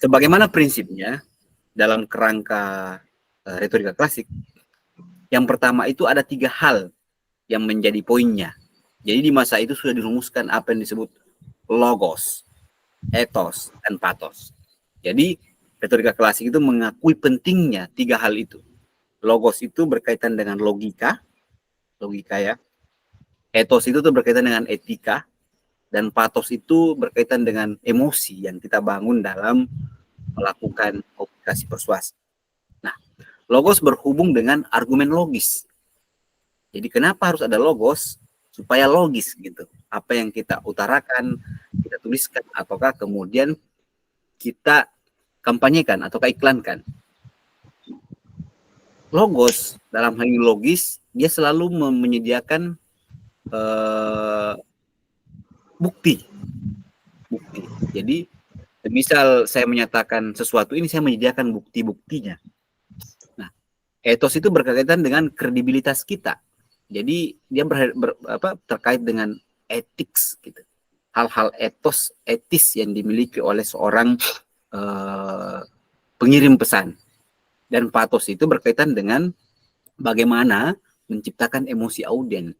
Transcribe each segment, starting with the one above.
Sebagaimana prinsipnya dalam kerangka retorika klasik, yang pertama itu ada 3 hal yang menjadi poinnya. Jadi di masa itu sudah dirumuskan apa yang disebut logos, ethos, dan pathos. Jadi retorika klasik itu mengakui pentingnya 3 hal itu. Logos itu berkaitan dengan logika ya. Ethos itu tuh berkaitan dengan etika, dan pathos itu berkaitan dengan emosi yang kita bangun dalam melakukan komunikasi persuasi. Nah, logos berhubung dengan argumen logis. Jadi kenapa harus ada logos? Supaya logis gitu. Apa yang kita utarakan, kita tuliskan, ataukah kemudian kita kampanyekan ataukah iklankan. Logos dalam hal ini logis, dia selalu menyediakan bukti. Jadi misal saya menyatakan sesuatu ini, saya menyediakan bukti-buktinya. Nah, ethos itu berkaitan dengan kredibilitas kita. Jadi dia terkait dengan ethics gitu. Hal-hal etis yang dimiliki oleh seorang pengirim pesan. Dan pathos itu berkaitan dengan bagaimana menciptakan emosi audien.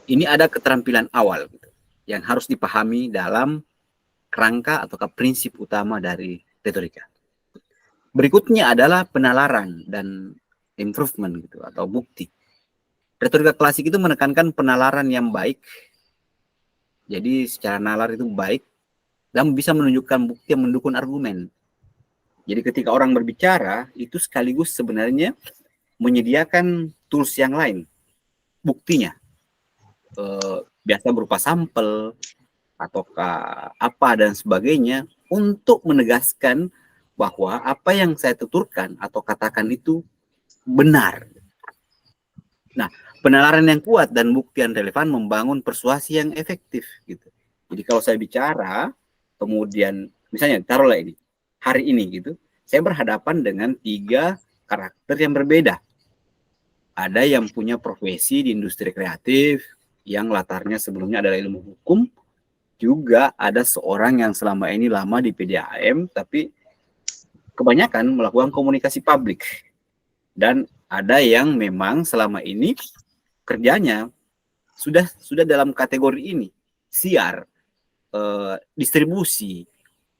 Ini ada keterampilan awal gitu, yang harus dipahami dalam kerangka atau prinsip utama dari retorika. Berikutnya adalah penalaran dan improvement gitu, atau bukti. Retorika klasik itu menekankan penalaran yang baik. Jadi secara nalar itu baik dan bisa menunjukkan bukti yang mendukung argumen. Jadi ketika orang berbicara, itu sekaligus sebenarnya menyediakan tools yang lain, buktinya. Biasa berupa sampel, ataukah apa dan sebagainya, untuk menegaskan bahwa apa yang saya tuturkan atau katakan itu benar. Nah, penalaran yang kuat dan bukti yang relevan membangun persuasi yang efektif gitu. Jadi kalau saya bicara, kemudian misalnya taruhlah ini, hari ini gitu, saya berhadapan dengan 3 karakter yang berbeda. Ada yang punya profesi di industri kreatif, yang latarnya sebelumnya adalah ilmu hukum, juga ada seorang yang selama ini lama di PDAM, tapi kebanyakan melakukan komunikasi publik. Dan ada yang memang selama ini kerjanya sudah dalam kategori ini, siar, distribusi,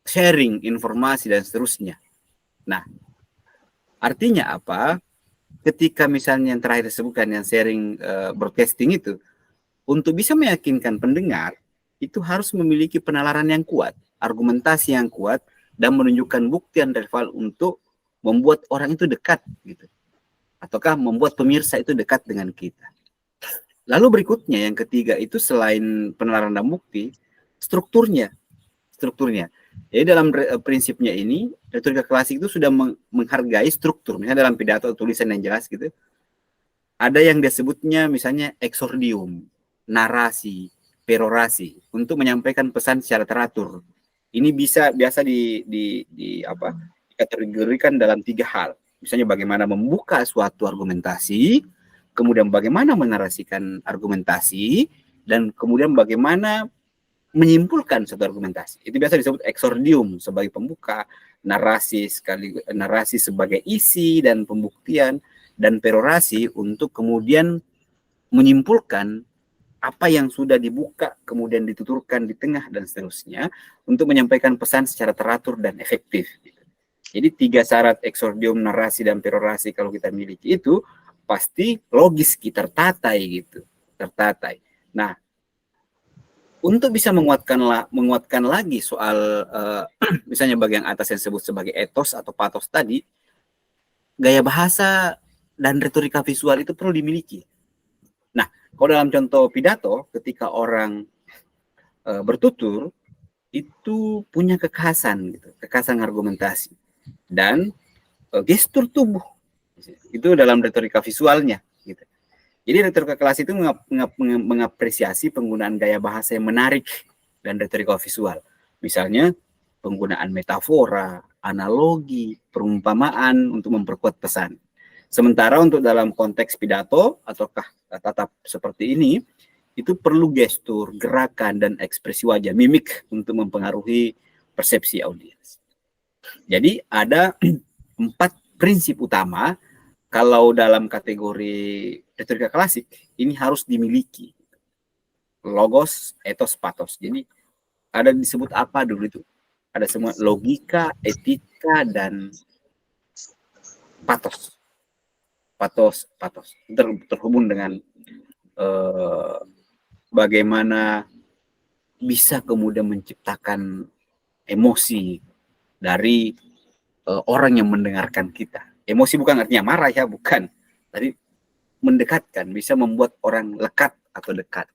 sharing informasi, dan seterusnya. Nah, artinya apa? Ketika misalnya yang terakhir disebutkan, yang sharing broadcasting itu, untuk bisa meyakinkan pendengar, itu harus memiliki penalaran yang kuat, argumentasi yang kuat, dan menunjukkan bukti yang relevan untuk membuat orang itu dekat gitu, ataukah membuat pemirsa itu dekat dengan kita. Lalu berikutnya yang ketiga itu selain penalaran dan bukti, strukturnya. Jadi dalam prinsipnya ini, retorika klasik itu sudah menghargai struktur. Misalnya dalam pidato atau tulisan yang jelas gitu, ada yang disebutnya misalnya exordium, narasi, perorasi, untuk menyampaikan pesan secara teratur. Ini biasa dikategorikan dalam 3 hal. Misalnya bagaimana membuka suatu argumentasi, kemudian bagaimana menarasikan argumentasi, dan kemudian bagaimana menyimpulkan suatu argumentasi. Itu biasa disebut exordium sebagai pembuka, narasi sebagai isi dan pembuktian, dan perorasi untuk kemudian menyimpulkan apa yang sudah dibuka, kemudian dituturkan di tengah, dan seterusnya, untuk menyampaikan pesan secara teratur dan efektif. Jadi 3 syarat exordium, narasi, dan perorasi kalau kita miliki itu, pasti logis, tertatai gitu. Tertatai. Nah, untuk bisa menguatkan lagi soal misalnya bagian atas yang disebut sebagai ethos atau pathos tadi, gaya bahasa dan retorika visual itu perlu dimiliki. Nah, kalau dalam contoh pidato, ketika orang bertutur, itu punya kekhasan gitu, kekhasan argumentasi dan gestur tubuh. Itu dalam retorika visualnya gitu. Jadi retorika klasik itu mengapresiasi penggunaan gaya bahasa yang menarik dan retorika visual. Misalnya penggunaan metafora, analogi, perumpamaan untuk memperkuat pesan. Sementara untuk dalam konteks pidato ataukah tatap seperti ini, itu perlu gestur, gerakan, dan ekspresi wajah, mimik untuk mempengaruhi persepsi audiens. Jadi ada 4 prinsip utama kalau dalam kategori retorika klasik ini harus dimiliki. Logos, ethos, pathos. Jadi ada disebut apa dulu itu? Ada semua logika, etika, dan pathos. Pathos terhubung dengan bagaimana bisa kemudian menciptakan emosi dari orang yang mendengarkan kita. Emosi bukan artinya marah ya, bukan. Tapi mendekatkan, bisa membuat orang lekat atau dekat.